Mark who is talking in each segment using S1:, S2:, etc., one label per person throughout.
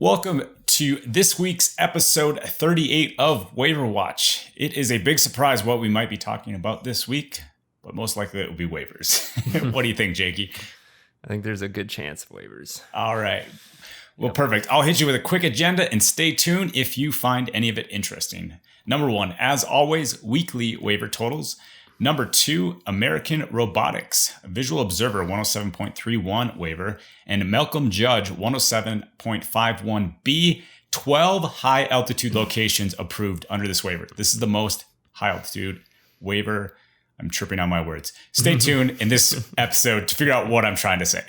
S1: Welcome to this week's episode 38 of Waiver Watch. It is a big surprise what we might be talking about this week, but most likely it will be waivers. What do you think, Jakey?
S2: I think there's a good chance of waivers.
S1: All right. Well, Perfect. I'll hit you with a quick agenda and stay tuned if you find any of it interesting. Number 1, as always, weekly waiver totals. Number 2, American Robotics, Visual Observer 107.31 waiver, and Malcolm Judd 107.51B, 12 high altitude locations approved under this waiver. This is the most high altitude waiver. I'm tripping on my words. Stay tuned in this episode to figure out what I'm trying to say.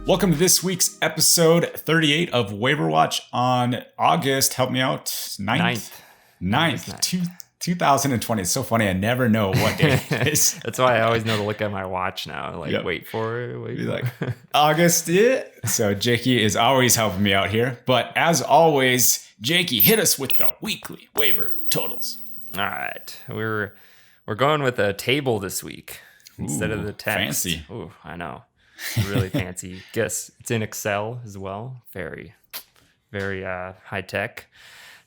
S1: Welcome to this week's episode 38 of Waiver Watch on August, help me out, 9th, 2020. It's so funny. I never know what day it is.
S2: That's why I always know to look at my watch now. Wait for it.
S1: Like, August, yeah. So Jakey is always helping me out here. But as always, Jakey, hit us with the weekly waiver totals.
S2: All right. We're going with a table this week instead of the text.
S1: Fancy.
S2: Ooh, I know. Really fancy. Guess it's in Excel as well. Very, very high tech.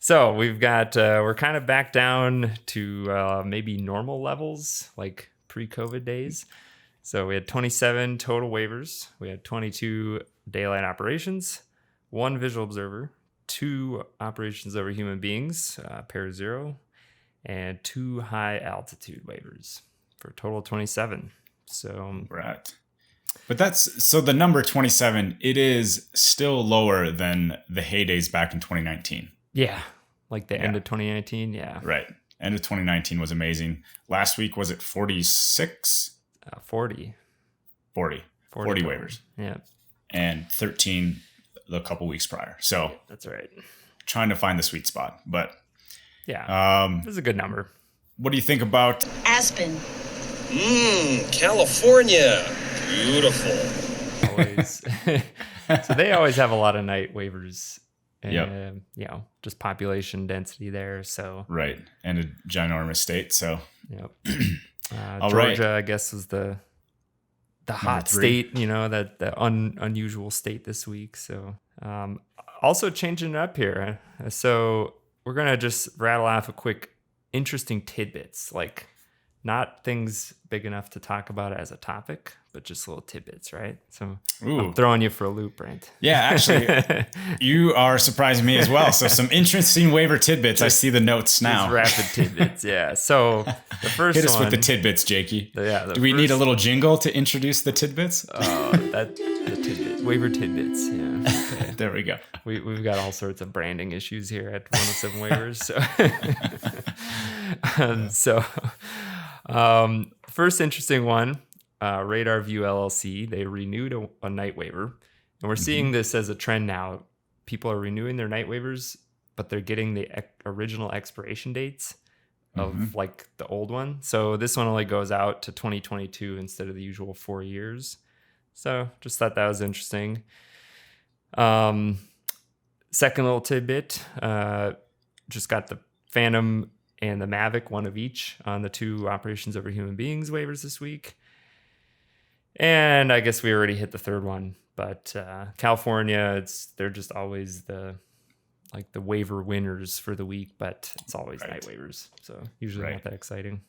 S2: So we've got, we're kind of back down to maybe normal levels, like pre-COVID days. So we had 27 total waivers. We had 22 daylight operations, 1 visual observer, 2 operations over human beings, pair 0, and 2 high altitude waivers for a total of 27. So
S1: right. But that's, so the number 27, it is still lower than the heydays back in 2019.
S2: Yeah. Like the end of 2019. Yeah.
S1: Right. End of 2019 was amazing. Last week, was it 46?
S2: 40
S1: waivers.
S2: Yeah.
S1: And 13 the couple weeks prior. So
S2: yeah, that's right.
S1: Trying to find the sweet spot. But
S2: yeah, this is a good number.
S1: What do you think about
S3: Aspen?
S4: California. Beautiful.
S2: Always. So they always have a lot of night waivers. And, you know, just population density there. So
S1: right. And a ginormous state. So
S2: yep.
S1: All
S2: Georgia,
S1: right.
S2: I guess, was the hot state, you know, the unusual state this week. So also changing it up here. So we're going to just rattle off a quick interesting tidbits, like not things big enough to talk about as a topic, but just little tidbits, right? So I'm throwing you for a loop, Brent.
S1: Yeah, actually, you are surprising me as well. So some interesting waiver tidbits. I see the notes now.
S2: Rapid tidbits, yeah. So the first
S1: Hit us
S2: one,
S1: with the tidbits, Jakey. Do we
S2: first,
S1: need a little jingle to introduce the tidbits?
S2: The tidbits, waiver tidbits, yeah. Okay.
S1: There we go.
S2: We've got all sorts of branding issues here at 107 Waivers. So, first interesting one. Radar View LLC, they renewed a night waiver. And we're seeing this as a trend now. People are renewing their night waivers, but they're getting the original expiration dates of like the old one. So this one only goes out to 2022 instead of the usual 4 years. So just thought that was interesting. Second little tidbit, just got the Phantom and the Mavic, one of each, on the 2 operations over human beings waivers this week. And I guess we already hit the third one, but California, they're just always the waiver winners for the week, but it's always night waivers, so usually not that exciting.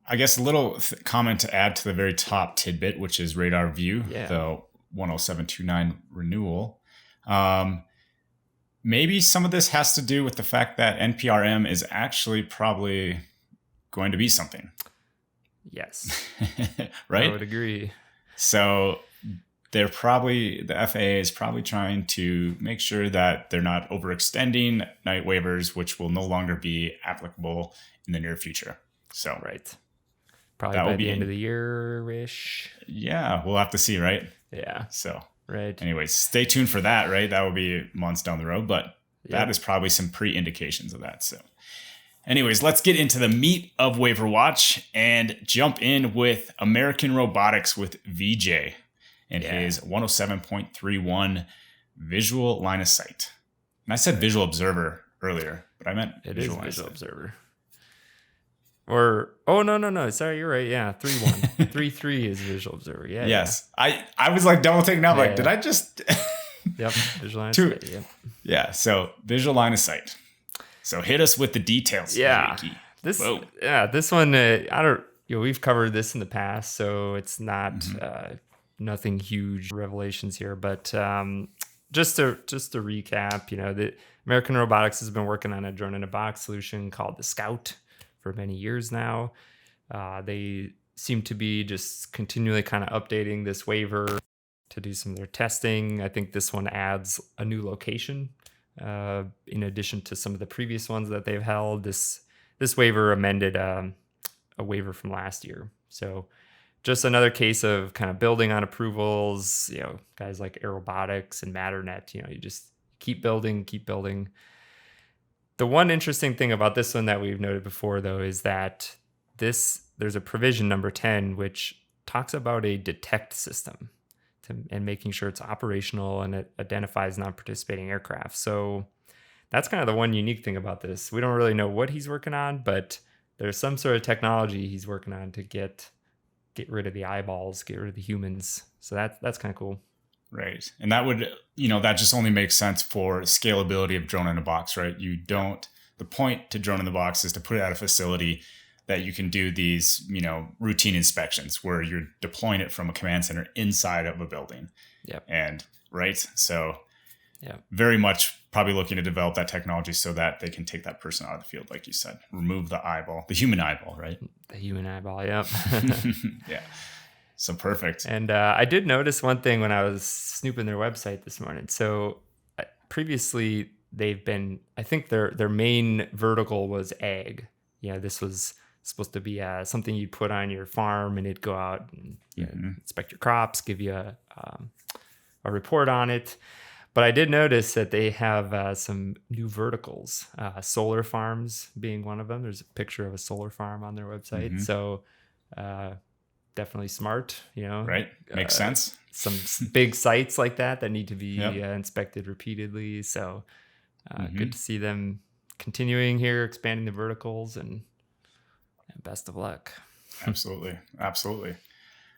S1: I guess a little comment to add to the very top tidbit, which is Radar View, the 10729 renewal. Maybe some of this has to do with the fact that NPRM is actually probably going to be something.
S2: Yes.
S1: Right?
S2: I would agree.
S1: So the FAA is probably trying to make sure that they're not overextending night waivers, which will no longer be applicable in the near future. So
S2: probably by the end of the year-ish.
S1: Yeah, we'll have to see, right?
S2: Yeah.
S1: So
S2: right.
S1: Anyways, stay tuned for that, right? That will be months down the road, but that is probably some pre-indications of that. So anyways, let's get into the meat of Waiver Watch and jump in with American Robotics with VJ and his 107.31 visual line of sight. And I said visual observer earlier, but I meant
S2: it
S1: visual
S2: is visual observer. no. Sorry, you're right. Yeah, 3-1. 3-3 is visual observer. Yeah.
S1: Yes. I was like double taking out, like, did I just
S2: Yep. Visual line of sight. Yep.
S1: Yeah, so visual line of sight. So hit us with the details.
S2: Yeah.
S1: Jakey.
S2: This
S1: Whoa.
S2: this one I don't we've covered this in the past, so it's not nothing huge revelations here, but just to recap, the American Robotics has been working on a drone in a box solution called the Scout for many years now. They seem to be just continually kind of updating this waiver to do some of their testing. I think this one adds a new location in addition to some of the previous ones that they've held. This waiver amended a waiver from last year. So just another case of kind of building on approvals, guys like Aerobotics and Matternet, you just keep building. The one interesting thing about this one that we've noted before, though, is that there's a provision number 10, which talks about a detect system and making sure it's operational and it identifies non-participating aircraft. So that's kind of the one unique thing about this. We don't really know what he's working on, but there's some sort of technology he's working on to get rid of the eyeballs, get rid of the humans. So that's kind of cool.
S1: Right. And that would, that just only makes sense for scalability of drone in a box, right? The point to drone in the box is to put it at a facility that you can do these, routine inspections where you're deploying it from a command center inside of a building.
S2: Yep.
S1: And right. So
S2: yeah, very
S1: much probably looking to develop that technology so that they can take that person out of the field, like you said, remove the eyeball, the human eyeball, right?
S2: The human eyeball. Yep.
S1: Yeah. So perfect.
S2: And I did notice one thing when I was snooping their website this morning. So previously they've been, I think their main vertical was ag. This was supposed to be something you'd put on your farm and it'd go out and inspect your crops, give you a report on it. But I did notice that they have some new verticals, solar farms being one of them. There's a picture of a solar farm on their website. So definitely smart,
S1: Right. Makes sense.
S2: Some big sites like that need to be inspected repeatedly. So good to see them continuing here, expanding the verticals, and best of luck.
S1: Absolutely.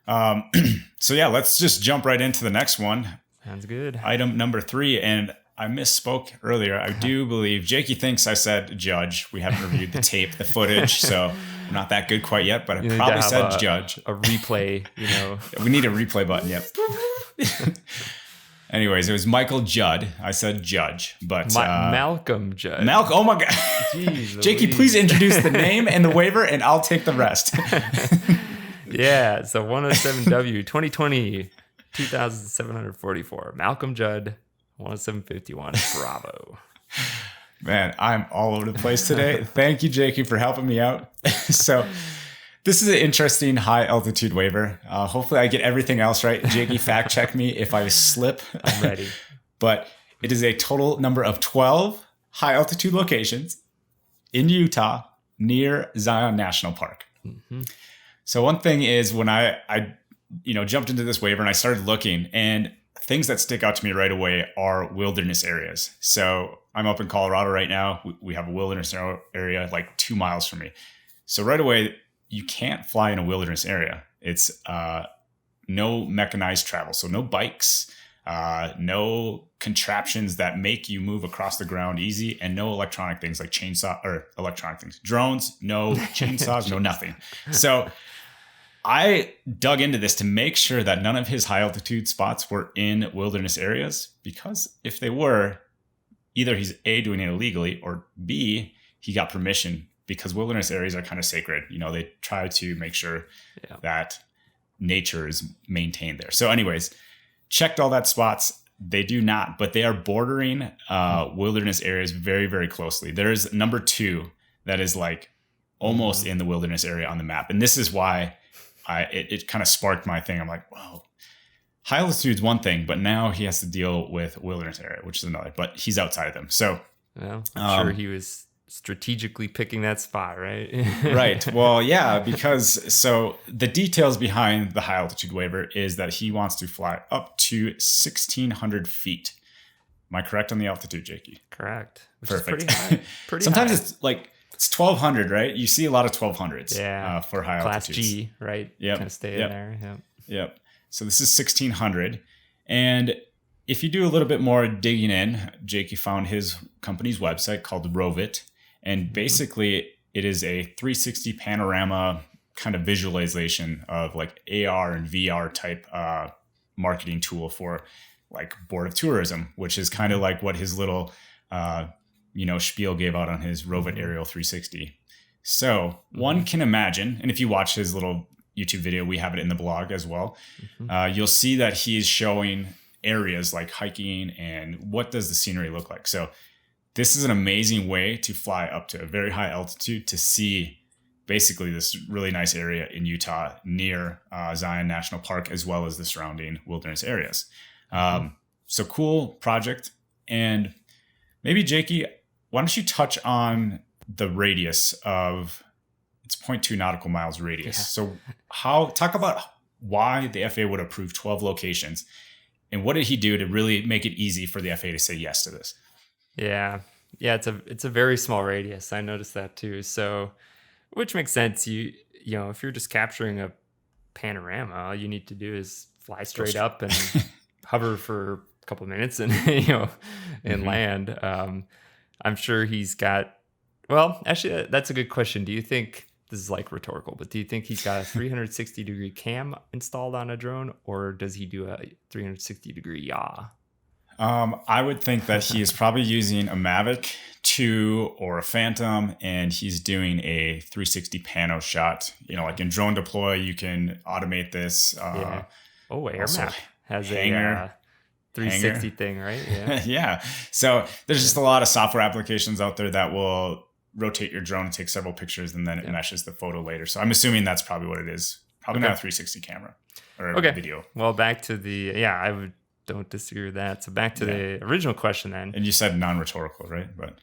S1: So yeah, let's just jump right into the next one.
S2: Sounds good.
S1: Item number 3, and I misspoke earlier. I do believe Jakey thinks I said judge. We haven't reviewed the tape, the footage, so I'm not that good quite yet, but I probably said judge.
S2: A replay,
S1: We need a replay button, yep. Anyways, it was Michael Judd. I said judge, but
S2: Malcolm Judd.
S1: Oh my God.
S2: Jeez,
S1: Jakey, please introduce the name and the waiver, and I'll take the rest.
S2: Yeah, so 107W 2020 2744. Malcolm Judd 10751 Bravo.
S1: Man, I'm all over the place today. Thank you, Jakey, for helping me out. So this is an interesting high altitude waiver. Hopefully I get everything else right. Jakey, fact check me if I slip.
S2: I'm ready.
S1: But it is a total number of 12 high altitude locations in Utah near Zion National Park. So one thing is when I jumped into this waiver and I started looking, and things that stick out to me right away are wilderness areas. So I'm up in Colorado right now. We have a wilderness area like 2 miles from me. So right away, you can't fly in a wilderness area. It's no mechanized travel. So no bikes, no contraptions that make you move across the ground easy, and no electronic things like drones, no chainsaws, no nothing. So I dug into this to make sure that none of his high altitude spots were in wilderness areas, because if they were, either he's A, doing it illegally, or B, he got permission, because wilderness areas are kind of sacred. They try to make sure that nature is maintained there. So anyways, checked all that spots. They do not, but they are bordering wilderness areas very, very closely. There's number 2 that is like almost in the wilderness area on the map. And this is why it kind of sparked my thing. I'm like, whoa, high altitude is one thing, but now he has to deal with wilderness area, which is another, but he's outside of them. So
S2: well, I'm sure he was strategically picking that spot, right?
S1: Right. Well, yeah, because so the details behind the high altitude waiver is that he wants to fly up to 1,600 feet. Am I correct on the altitude, Jakey?
S2: Correct. Which
S1: Perfect.
S2: is pretty high.
S1: Sometimes it's like It's 1200, right? You see a lot of 1200s for high
S2: Class
S1: altitudes.
S2: G, right?
S1: Yep.
S2: Kind of stay in there. Yep.
S1: Yep. So this is 1600. And if you do a little bit more digging in, Jakey found his company's website called Rovit. And basically, it is a 360 panorama kind of visualization of like AR and VR type marketing tool for like Board of Tourism, which is kind of like what his little spiel gave out on his Rovit Aerial 360. So one can imagine, and if you watch his little YouTube video, we have it in the blog as well, you'll see that he is showing areas like hiking and what does the scenery look like. So this is an amazing way to fly up to a very high altitude to see basically this really nice area in Utah near Zion National Park, as well as the surrounding wilderness areas. So cool project. And maybe Jakey, why don't you touch on the radius of, it's 0.2 nautical miles radius. So talk about why the FAA would approve 12 locations and what did he do to really make it easy for the FAA to say yes to this?
S2: Yeah. It's a very small radius. I noticed that too. So, which makes sense. You know, if you're just capturing a panorama, all you need to do is fly straight up and hover for a couple of minutes and, and land. I'm sure he's got, well, actually, that's a good question. Do you think, this is like rhetorical, but do you think he's got a 360 degree cam installed on a drone, or does he do a 360 degree yaw?
S1: I would think that he is probably using a Mavic 2 or a Phantom, and he's doing a 360 pano shot. Like in Drone Deploy, you can automate this.
S2: AirMap has a 360 thing, right? Yeah.
S1: Yeah. So there's just a lot of software applications out there that will rotate your drone and take several pictures, and then it meshes the photo later. So I'm assuming that's probably what it is. Probably not a 360 camera or video.
S2: Well, back to don't disagree with that. So back to the original question then.
S1: And you said non-rhetorical, right? But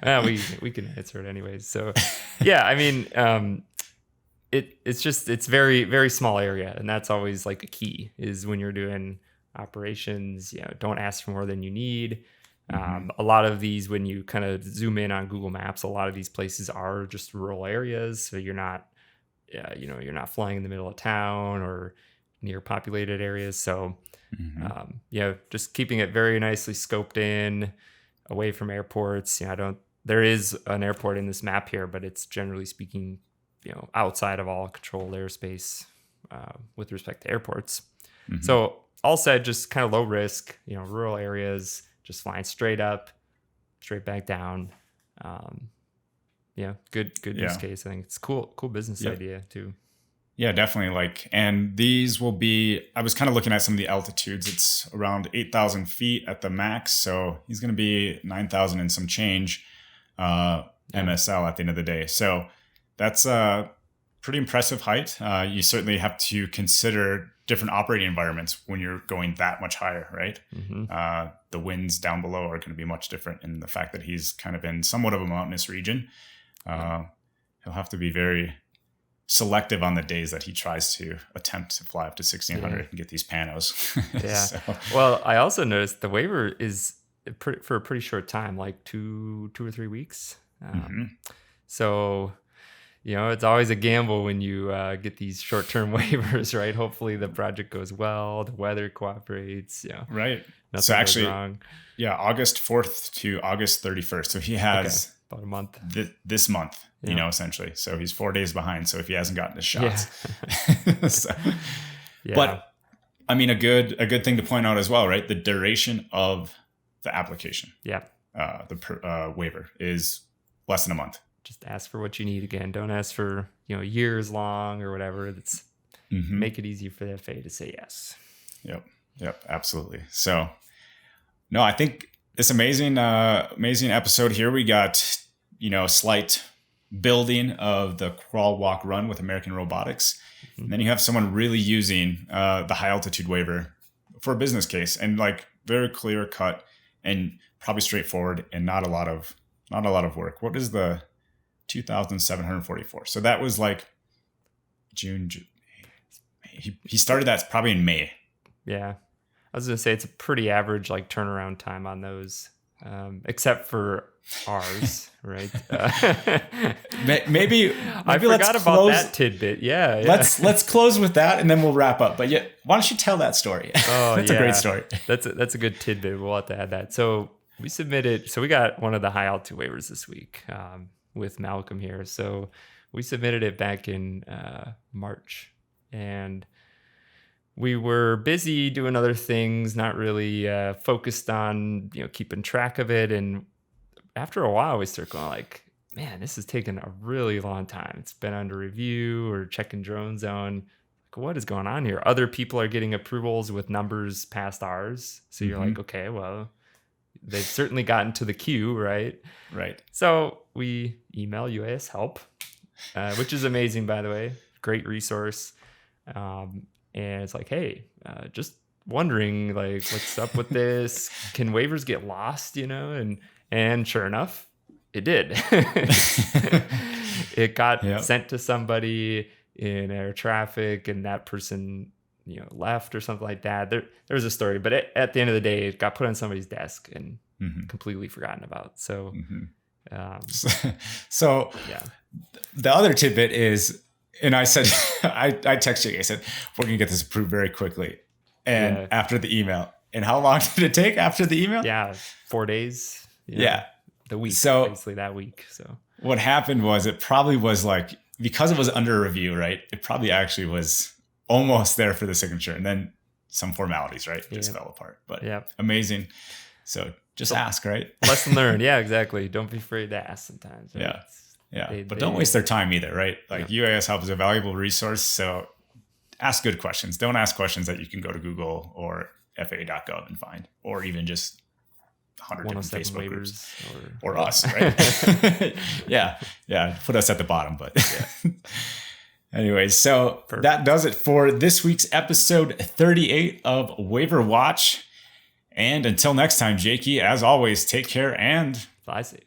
S2: well, we can answer it anyways. So I mean, it's very, very small area. And that's always like a key, is when you're doing operations, don't ask for more than you need. A lot of these, when you kind of zoom in on Google Maps, a lot of these places are just rural areas. So you're not, you're not flying in the middle of town or near populated areas. So, just keeping it very nicely scoped in, away from airports. There is an airport in this map here, but it's generally speaking, outside of all controlled airspace with respect to airports. So all said, just kind of low risk, rural areas, just flying straight up, straight back down. Good use case. I think it's cool business idea too.
S1: Yeah, definitely. And these will be, I was kind of looking at some of the altitudes. It's around 8,000 feet at the max. So he's going to be 9,000 and some change MSL at the end of the day. So that's a pretty impressive height. You certainly have to consider different operating environments when you're going that much higher, right? The winds down below are going to be much different. And the fact that he's kind of in somewhat of a mountainous region, he'll have to be very selective on the days that he tries to attempt to fly up to 1600 and get these panos. So.
S2: Well, I also noticed the waiver is for a pretty short time, like two or 3 weeks. So, it's always a gamble when you get these short-term waivers, right? Hopefully the project goes well, the weather cooperates.
S1: Right.
S2: Nothing
S1: so actually,
S2: goes wrong.
S1: August 4th to August 31st. So he has
S2: about a month.
S1: This month, essentially. So he's 4 days behind. So if he hasn't gotten his shots, But I mean, a good thing to point out as well, right? The duration of the application. The waiver is less than a month.
S2: Just ask for what you need again. Don't ask for, years long or whatever. That's make it easy for the FAA to say yes.
S1: Yep. Absolutely. So no, I think this amazing episode here. We got, slight building of the crawl, walk, run with American Robotics. And then you have someone really using the high altitude waiver for a business case, and very clear cut and probably straightforward and not a lot of work. What is the 2,744? So that was June. He started that probably in May.
S2: Yeah. I was going to say it's a pretty average turnaround time on those. except for ours, right?
S1: Maybe
S2: I forgot about that tidbit. Yeah,
S1: Let's close with that, and then we'll wrap up. But yeah, why don't you tell that story?
S2: Oh,
S1: that's a great story.
S2: That's a good tidbit. We'll have to add that. So we got one of the high altitude waivers this week with Malcolm here. So we submitted it back in March, and we were busy doing other things, not really focused on keeping track of it. And after a while, we started going like, man, this is taking a really long time. It's been under review or checking drone zone. Like, what is going on here? Other people are getting approvals with numbers past ours. So you're like, okay, well, they've certainly gotten to the queue, right?
S1: Right.
S2: So we email UAS help, which is amazing, by the way. Great resource. And it's like, hey, just wondering, like, what's up with this? Can waivers get lost, And sure enough, it did. It got sent to somebody in air traffic, and that person, left or something like that. There was a story, but at the end of the day, it got put on somebody's desk and completely forgotten about. So,
S1: so
S2: yeah.
S1: The other tidbit is, and I said, I texted you. I said, we're gonna get this approved very quickly, and after the email. And how long did it take after the email?
S2: Yeah, 4 days. The week,
S1: so
S2: obviously that week. So
S1: what happened was, it probably was like, because it was under review, right? It probably actually was almost there for the signature, and then some formalities, right? Just fell apart. But amazing. So just ask, right?
S2: Lesson learned. Yeah, exactly. Don't be afraid to ask sometimes. Right?
S1: But don't waste their time either, right? Like UAS help is a valuable resource, so ask good questions. Don't ask questions that you can go to Google or FAA.gov and find, or even just 100 different Facebook groups or us, right? yeah. Put us at the bottom, but anyways, so that does it for this week's episode 38 of Waiver Watch. And until next time, Jakey, as always, take care and
S2: fly safe.